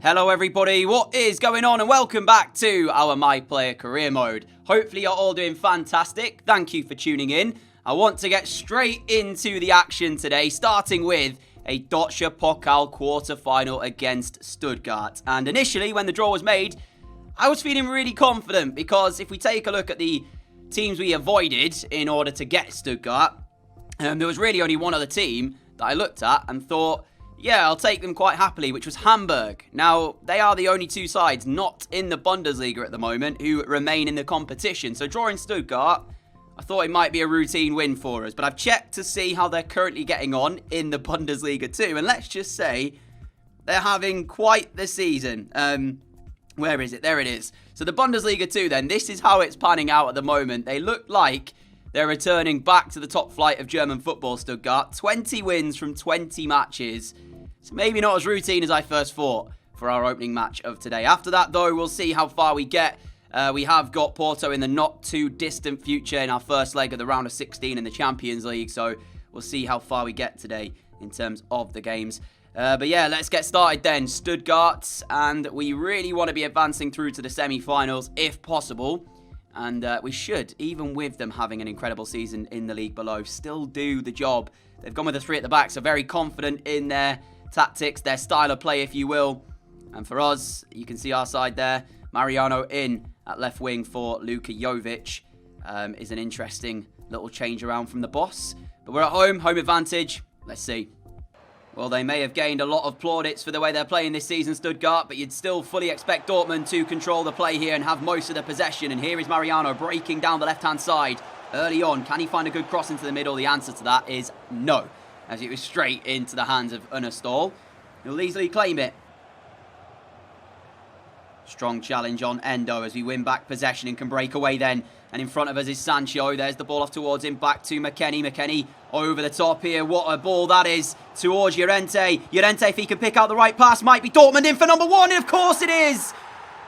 Hello everybody, what is going on and welcome back to our My Player Career Mode. Hopefully you're all doing fantastic. Thank you for tuning in. I want to get straight into the action today, starting with a Deutsche Pokal quarter-final against Stuttgart. And initially, when the draw was made, I was feeling really confident because if we take a look at the teams we avoided in order to get Stuttgart, there was really only one other team that I looked at and thought, yeah, I'll take them quite happily, which was Hamburg. Now, they are the only two sides not in the Bundesliga at the moment who remain in the competition. So drawing Stuttgart, I thought it might be a routine win for us. But I've checked to see how they're currently getting on in the Bundesliga too. And let's just say they're having quite the season. Where is it? There it is. So the Bundesliga 2 then, this is how it's panning out at the moment. They look like they're returning back to the top flight of German football, Stuttgart. 20 wins from 20 matches. So maybe not as routine as I first thought for our opening match of today. After that, though, we'll see how far we get. We have got Porto in the not-too-distant future in our first leg of the round of 16 in the Champions League. So we'll see how far we get today in terms of the games. But yeah, let's get started then. Stuttgart, and we really want to be advancing through to the semi-finals if possible. And we should, even with them having an incredible season in the league below, still do the job. They've gone with the three at the back, so very confident in their tactics, their style of play, if you will. And for us, you can see our side there. Mariano in at left wing for Luka Jovic is an interesting little change around from the boss. But we're at home advantage. Let's see. Well, they may have gained a lot of plaudits for the way they're playing this season, Stuttgart, but you'd still fully expect Dortmund to control the play here and have most of the possession. And here is Mariano breaking down the left-hand side early on. Can he find a good cross into the middle? The answer to that is no, as it was straight into the hands of Unnerstall. He'll easily claim it. Strong challenge on Endo as we win back possession and can break away then. And in front of us is Sancho. There's the ball off towards him. Back to McKennie. McKennie over the top here. What a ball that is towards Llorente. Llorente, if he can pick out the right pass, might be Dortmund in for number one. And of course it is.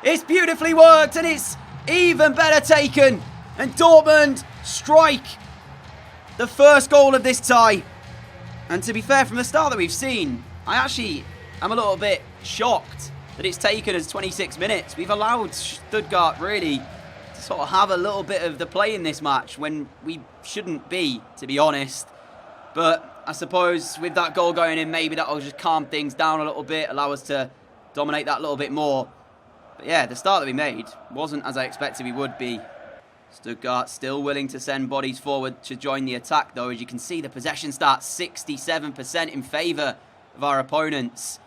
It's beautifully worked and it's even better taken. And Dortmund strike the first goal of this tie. And to be fair, from the start that we've seen, I actually am a little bit shocked that it's taken us 26 minutes. We've allowed Stuttgart really to sort of have a little bit of the play in this match when we shouldn't be, to be honest. But I suppose with that goal going in, maybe that'll just calm things down a little bit, allow us to dominate that a little bit more. But yeah, the start that we made wasn't as I expected we would be. Stuttgart still willing to send bodies forward to join the attack, though. As you can see, the possession starts 67% in favour of our opponents.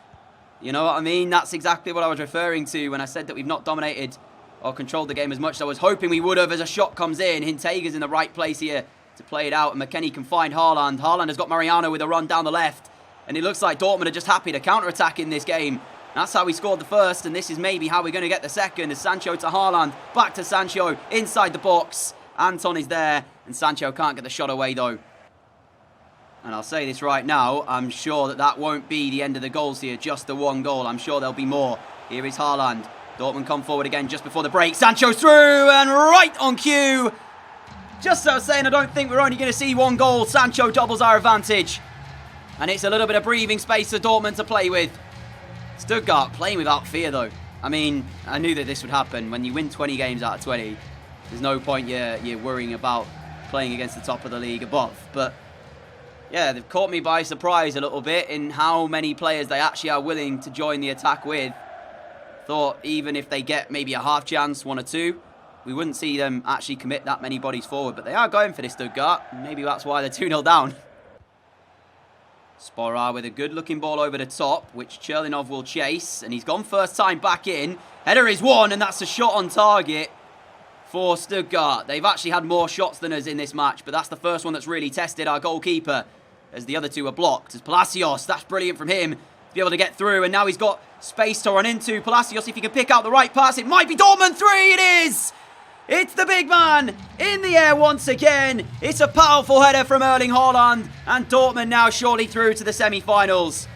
You know what I mean? That's exactly what I was referring to when I said that we've not dominated or controlled the game as much as I was hoping we would have as a shot comes in. Hintega's in the right place here to play it out, and McKennie can find Haaland. Haaland has got Mariano with a run down the left, and it looks like Dortmund are just happy to counter-attack in this game. That's how we scored the first, and this is maybe how we're going to get the second. As Sancho to Haaland, back to Sancho, inside the box. Anton is there, and Sancho can't get the shot away though. And I'll say this right now, I'm sure that that won't be the end of the goals here, just the one goal. I'm sure there'll be more. Here is Haaland. Dortmund come forward again just before the break. Sancho through and right on cue. Just as I was saying, I don't think we're only going to see one goal. Sancho doubles our advantage. And it's a little bit of breathing space for Dortmund to play with. Stuttgart playing without fear though. I mean, I knew that this would happen. When you win 20 games out of 20, there's no point you're worrying about playing against the top of the league above. But yeah, they've caught me by surprise a little bit in how many players they actually are willing to join the attack with. Thought even if they get maybe a half chance, one or two, we wouldn't see them actually commit that many bodies forward. But they are going for this, Stuttgart. Maybe that's why they're 2-0 down. Sporar with a good-looking ball over the top, which Cherlinov will chase. And he's gone first time back in. Header is one, and that's a shot on target for Stuttgart. They've actually had more shots than us in this match, but that's the first one that's really tested our goalkeeper, as the other two are blocked. As Palacios, that's brilliant from him to be able to get through, and now he's got space to run into. Palacios, if he can pick out the right pass, it might be Dortmund 3, it is! It's the big man in the air once again. It's a powerful header from Erling Haaland, and Dortmund now surely through to the semi-finals.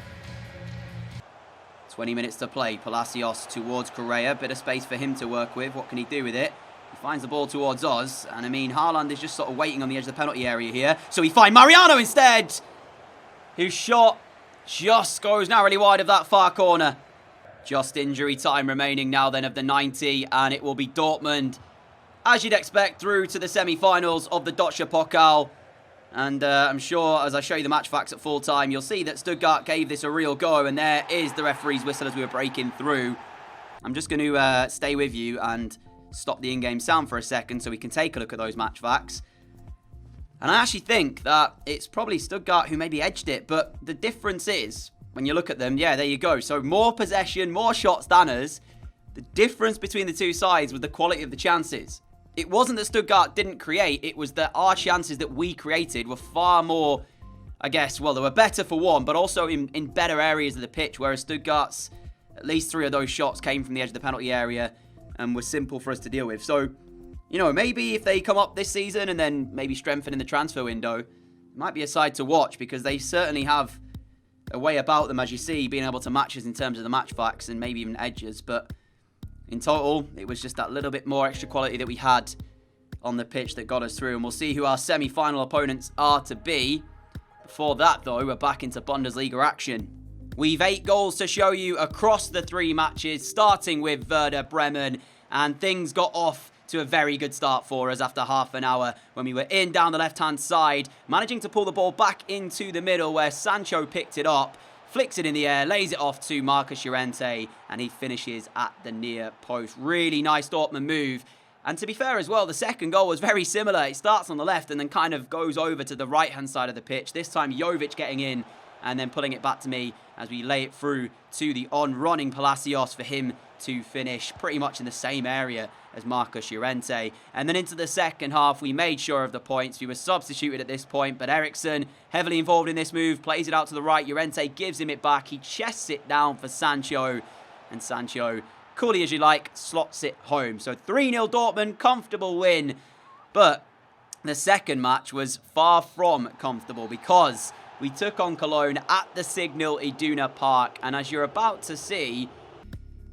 20 minutes to play. Palacios towards Correa, bit of space for him to work with. What can he do with it? He finds the ball towards us, and I mean, Haaland is just sort of waiting on the edge of the penalty area here. So we find Mariano instead, whose shot just goes narrowly wide of that far corner. Just injury time remaining now then of the 90, and it will be Dortmund, as you'd expect, through to the semi-finals of the Deutsche Pokal. And I'm sure as I show you the match facts at full time, you'll see that Stuttgart gave this a real go, and there is the referee's whistle as we were breaking through. I'm just going to stay with you and stop the in-game sound for a second so we can take a look at those match facts. And I actually think that it's probably Stuttgart who maybe edged it, but the difference is, when you look at them, yeah, there you go. So more possession, more shots than us. The difference between the two sides was the quality of the chances. It wasn't that Stuttgart didn't create, it was that our chances that we created were far more, I guess, well, they were better for one, but also in better areas of the pitch, whereas Stuttgart's, at least 3 of those shots came from the edge of the penalty area and were simple for us to deal with. So, you know, maybe if they come up this season and then maybe strengthen in the transfer window, it might be a side to watch, because they certainly have a way about them, as you see, being able to match us in terms of the match facts and maybe even edges. But in total, it was just that little bit more extra quality that we had on the pitch that got us through. And we'll see who our semi-final opponents are to be. Before that, though, we're back into Bundesliga action. We've 8 goals to show you across the 3 matches, starting with Werder Bremen. And things got off to a very good start for us after half an hour when we were in down the left-hand side, managing to pull the ball back into the middle where Sancho picked it up, flicks it in the air, lays it off to Marcus Llorente, and he finishes at the near post. Really nice Dortmund move. And to be fair as well, the second goal was very similar. It starts on the left and then kind of goes over to the right-hand side of the pitch. This time Jovic getting in and then pulling it back to me as we lay it through to the on-running Palacios for him to finish pretty much in the same area as Marcus Llorente. And then into the second half, we made sure of the points. We were substituted at this point, but Eriksen, heavily involved in this move, plays it out to the right. Llorente gives him it back. He chests it down for Sancho, and Sancho, coolly as you like, slots it home. So 3-0 Dortmund, comfortable win. But the second match was far from comfortable, because we took on Cologne at the Signal Iduna Park, and as you're about to see,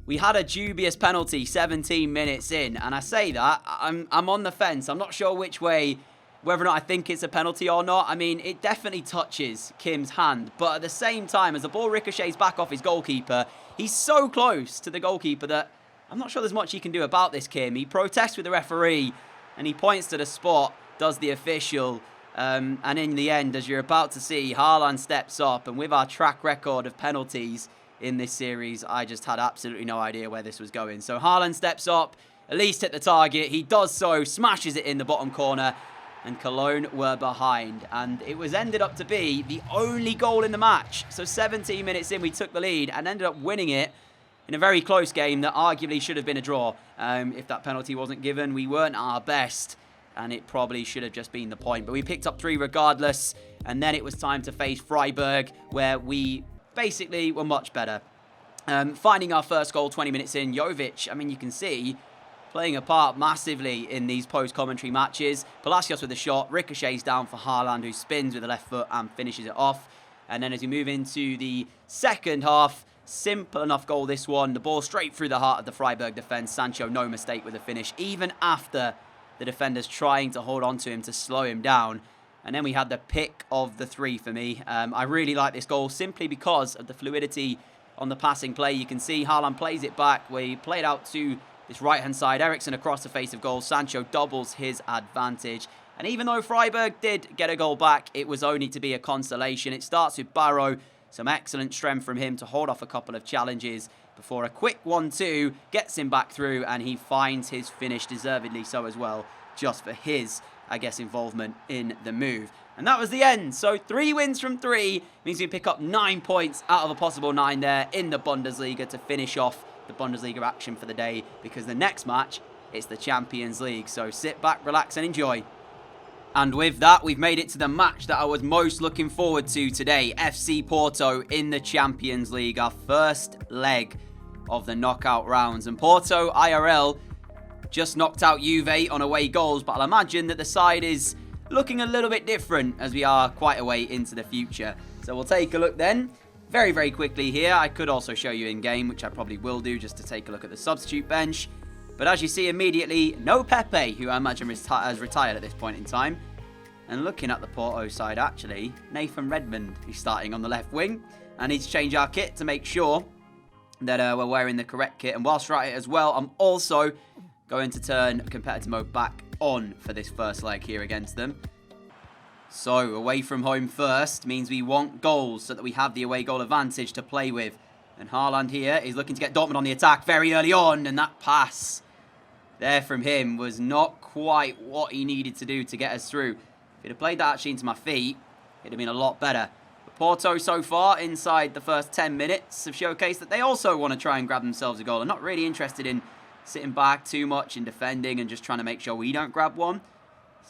we had a dubious penalty 17 minutes in, and I say that, I'm on the fence. I'm not sure which way, whether or not I think it's a penalty or not. I mean, it definitely touches Kim's hand, but at the same time, as the ball ricochets back off his goalkeeper, he's so close to the goalkeeper that I'm not sure there's much he can do about this, Kim. He protests with the referee, and he points to the spot, does the official, and in the end, as you're about to see, Haaland steps up, and with our track record of penalties in this series, I just had absolutely no idea where this was going. So Haaland steps up, at least hit the target. He does so, smashes it in the bottom corner, and Cologne were behind. And it was ended up to be the only goal in the match. So 17 minutes in, we took the lead and ended up winning it in a very close game that arguably should have been a draw. If that penalty wasn't given, we weren't at our best, and it probably should have just been the point. But we picked up 3 regardless, and then it was time to face Freiburg, where we basically were much better. Finding our first goal 20 minutes in, Jovic, I mean, you can see, playing a part massively in these post-commentary matches. Palacios with a shot, ricochets down for Haaland, who spins with the left foot and finishes it off. And then as we move into the second half, simple enough goal this one. The ball straight through the heart of the Freiburg defence. Sancho, no mistake with the finish, even after the defenders trying to hold on to him to slow him down. And then we had the pick of the 3 for me. I really like this goal simply because of the fluidity on the passing play. You can see Haaland plays it back. We played out to this right-hand side. Eriksen across the face of goal. Sancho doubles his advantage. And even though Freiburg did get a goal back, it was only to be a consolation. It starts with Barrow. Some excellent strength from him to hold off a couple of challenges before a quick 1-2 gets him back through, and he finds his finish, deservedly so as well, just for his, I guess, involvement in the move. And that was the end. So 3 wins from 3 means we pick up 9 points out of a possible 9 there in the Bundesliga to finish off the Bundesliga action for the day, because the next match, it's the Champions League. So sit back, relax and enjoy. And with that, we've made it to the match that I was most looking forward to today. FC Porto in the Champions League, our first leg of the knockout rounds. And Porto, IRL, just knocked out Juve on away goals, but I'll imagine that the side is looking a little bit different as we are quite a way into the future. So we'll take a look then. Very, very quickly here. I could also show you in game, which I probably will do just to take a look at the substitute bench. But as you see immediately, no Pepe, who I imagine has retired at this point in time. And looking at the Porto side, actually, Nathan Redmond is starting on the left wing. I need to change our kit to make sure that we're wearing the correct kit. And whilst we're at it as well, I'm also going to turn competitive mode back on for this first leg here against them. So, away from home first means we want goals so that we have the away goal advantage to play with. And Haaland here is looking to get Dortmund on the attack very early on. And that pass there from him was not quite what he needed to do to get us through. If he'd have played that actually into my feet, it'd have been a lot better. But Porto so far, inside the first 10 minutes, have showcased that they also want to try and grab themselves a goal. They're not really interested in sitting back too much and defending and just trying to make sure we don't grab one.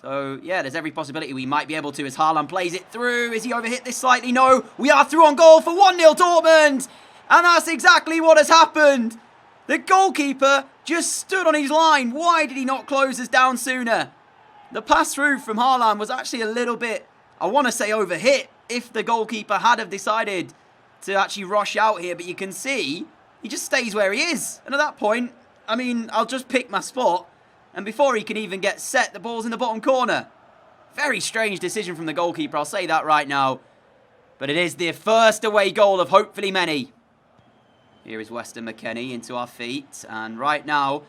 So, yeah, there's every possibility we might be able to as Haaland plays it through. Is he overhit this slightly? No. We are through on goal for 1-0 Dortmund. And that's exactly what has happened. The goalkeeper just stood on his line. Why did he not close us down sooner? The pass through from Haaland was actually a little bit, I want to say, overhit if the goalkeeper had have decided to actually rush out here. But you can see he just stays where he is. And at that point, I mean, I'll just pick my spot. And before he can even get set, the ball's in the bottom corner. Very strange decision from the goalkeeper, I'll say that right now. But it is the first away goal of hopefully many. Here is Weston McKennie into our feet. And right now,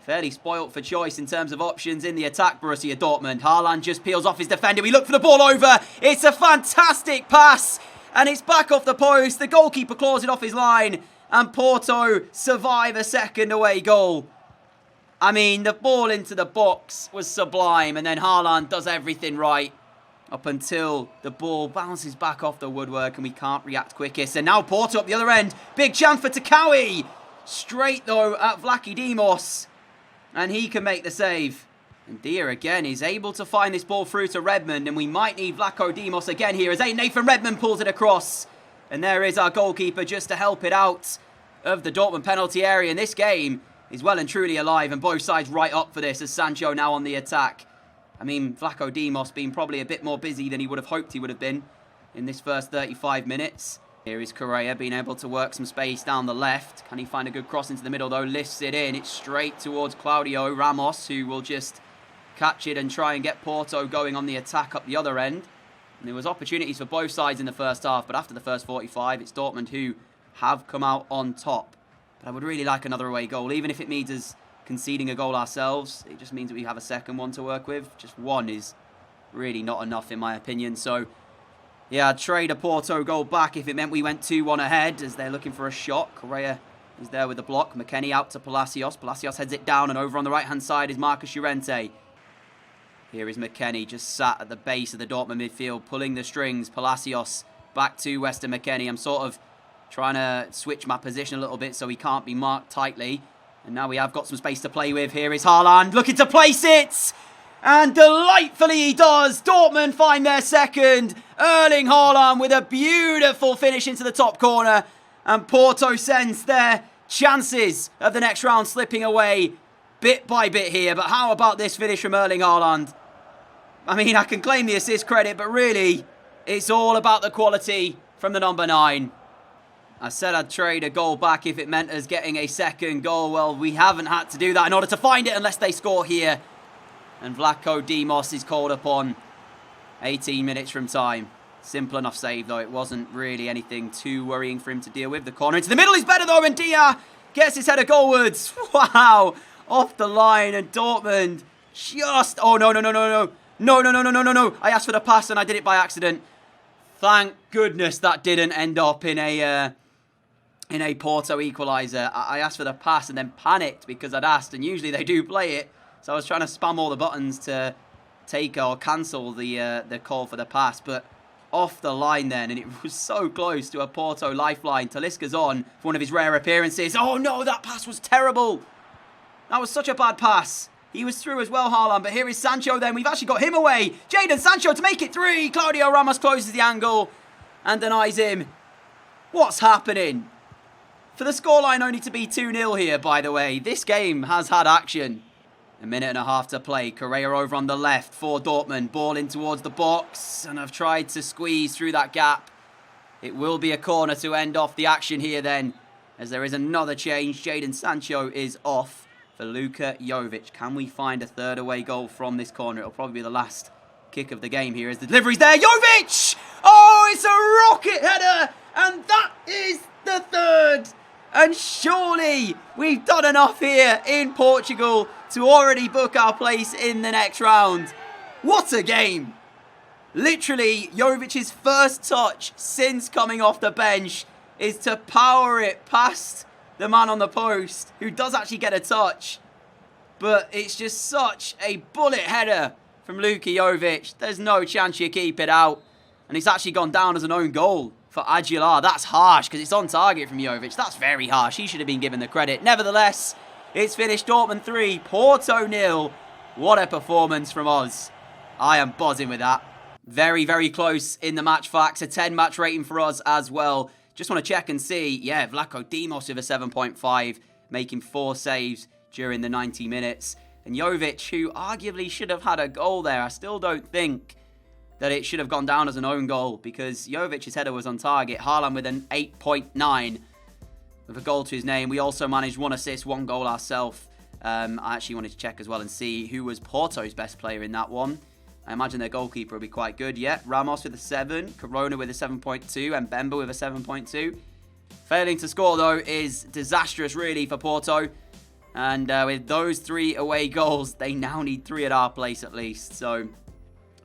fairly spoilt for choice in terms of options in the attack, Borussia Dortmund. Haaland just peels off his defender. We look for the ball over. It's a fantastic pass. And it's back off the post. The goalkeeper claws it off his line. And Porto survive a second away goal. I mean, the ball into the box was sublime. And then Haaland does everything right up until the ball bounces back off the woodwork and we can't react quickest. And now Porto up the other end. Big chance for Takawi. Straight, though, at Vlacky Dimos. And he can make the save. And Dia, again, is able to find this ball through to Redmond. And we might need Vlaco Dimos again here as Nathan Redmond pulls it across. And there is our goalkeeper just to help it out of the Dortmund penalty area. And this game is well and truly alive. And both sides right up for this as Sancho now on the attack. I mean, Vlaco Dimos being probably a bit more busy than he would have hoped he would have been in this first 35 minutes. Here is Correa being able to work some space down the left. Can he find a good cross into the middle, though? Lifts it in. It's straight towards Claudio Ramos, who will just catch it and try and get Porto going on the attack up the other end. And there was opportunities for both sides in the first half, but after the first 45, it's Dortmund who have come out on top. But I would really like another away goal, even if it means us conceding a goal ourselves. It just means that we have a second one to work with. Just one is really not enough in my opinion. So, yeah, I'd trade a Porto goal back if it meant we went 2-1 ahead as they're looking for a shot. Correa is there with the block. McKennie out to Palacios. Palacios heads it down and over on the right-hand side is Marcus Llorente. Here is McKennie just sat at the base of the Dortmund midfield, pulling the strings. Palacios back to Weston McKennie. I'm sort of trying to switch my position a little bit so he can't be marked tightly. And now we have got some space to play with. Here is Haaland looking to place it. And delightfully he does. Dortmund find their second. Erling Haaland with a beautiful finish into the top corner. And Porto sends their chances of the next round slipping away bit by bit here. But how about this finish from Erling Haaland? I mean, I can claim the assist credit, but really, it's all about the quality from the number 9. I said I'd trade a goal back if it meant us getting a second goal. Well, we haven't had to do that in order to find it unless they score here. And Vlaco Dimos is called upon 18 minutes from time. Simple enough save, though. It wasn't really anything too worrying for him to deal with. The corner into the middle is better, though, and Dia gets his header goalwards. Wow. Off the line, and Dortmund just... Oh, no. No. I asked for the pass, and I did it by accident. Thank goodness that didn't end up in a Porto equaliser. I asked for the pass and then panicked because I'd asked, and usually they do play it. So I was trying to spam all the buttons to take or cancel the call for the pass, but off the line then, and it was so close to a Porto lifeline. Talisca's on for one of his rare appearances. Oh no, that pass was terrible. That was such a bad pass. He was through as well, Haaland, but here is Sancho then. We've actually got him away. Jadon Sancho to make it 3. Claudio Ramos closes the angle and denies him. What's happening? For the scoreline only to be 2-0 here, by the way. This game has had action. A minute and a half to play. Correa over on the left for Dortmund. Ball in towards the box. And I've tried to squeeze through that gap. It will be a corner to end off the action here then. As there is another change. Jadon Sancho is off for Luka Jovic. Can we find a third away goal from this corner? It'll probably be the last kick of the game here as the delivery's there. Jovic! Oh, it's a rocket header! And that is the third. And surely we've done enough here in Portugal to already book our place in the next round. What a game! Literally, Jovic's first touch since coming off the bench is to power it past the man on the post, who does actually get a touch. But it's just such a bullet header from Luka Jovic. There's no chance you keep it out. And it's actually gone down as an own goal for Aguilar. That's harsh because it's on target from Jovic. That's very harsh. He should have been given the credit. Nevertheless, it's finished Dortmund 3, Porto 0. What a performance from us. I am buzzing with that. Very, very close in the match facts. A 10 match rating for us as well. Just want to check and see. Yeah, Vlaco Dimos with a 7.5, making 4 saves during the 90 minutes. And Jovic, who arguably should have had a goal there. I still don't think that it should have gone down as an own goal because Jovic's header was on target. Haaland with an 8.9 with a goal to his name. We also managed 1 assist, 1 goal ourselves. I actually wanted to check as well and see who was Porto's best player in that one. I imagine their goalkeeper will be quite good. Yeah, Ramos with a 7, Corona with a 7.2, and Bemba with a 7.2. Failing to score, though, is disastrous, really, for Porto. And with those 3 away goals, they now need 3 at our place at least. So,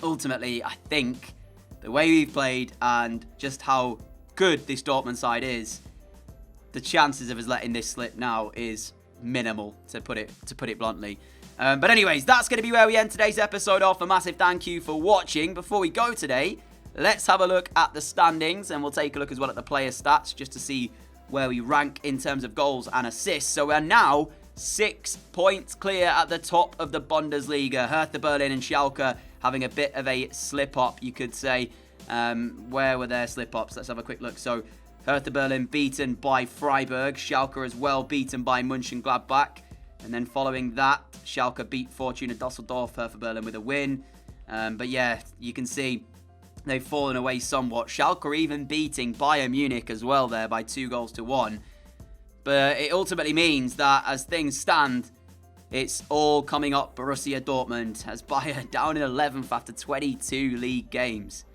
ultimately, I think the way we've played and just how good this Dortmund side is, the chances of us letting this slip now is minimal, to put it bluntly. But anyways, that's going to be where we end today's episode off. A massive thank you for watching. Before we go today, let's have a look at the standings, and we'll take a look as well at the player stats just to see where we rank in terms of goals and assists. So we're now 6 points clear at the top of the Bundesliga. Hertha Berlin and Schalke having a bit of a slip-up, you could say. Where were their slip-ups? Let's have a quick look. So Hertha Berlin beaten by Freiburg. Schalke as well beaten by Mönchengladbach. And then following that, Schalke beat Fortuna Düsseldorf, Hertha Berlin with a win. But yeah, you can see they've fallen away somewhat. Schalke even beating Bayern Munich as well there by 2-1. But it ultimately means that as things stand, it's all coming up Borussia Dortmund as Bayern down in 11th after 22 league games.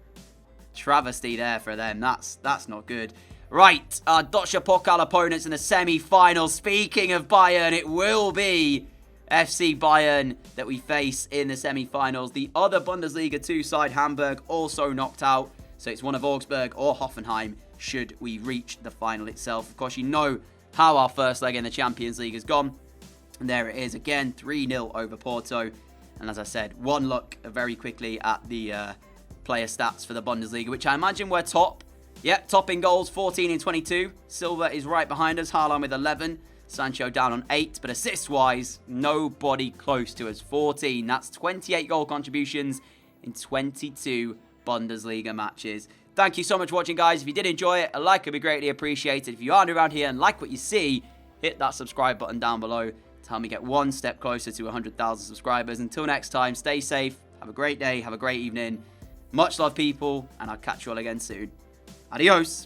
Travesty there for them. That's not good. Right, our Deutsche Pokal opponents in the semi-final. Speaking of Bayern, it will be FC Bayern that we face in the semi-finals. The other Bundesliga 2 side, Hamburg, also knocked out. So it's one of Augsburg or Hoffenheim should we reach the final itself. Of course, you know how our first leg in the Champions League has gone. And there it is again, 3-0 over Porto. And as I said, one look very quickly at the player stats for the Bundesliga, which I imagine we're top. Yep, top in goals, 14 in 22. Silva is right behind us, Haaland with 11. Sancho down on 8, but assist-wise, nobody close to us. 14, that's 28 goal contributions in 22 Bundesliga matches. Thank you so much for watching, guys. If you did enjoy it, a like would be greatly appreciated. If you are new around here and like what you see, hit that subscribe button down below to help me get one step closer to 100,000 subscribers. Until next time, stay safe, have a great day, have a great evening. Much love, people, and I'll catch you all again soon. Adios.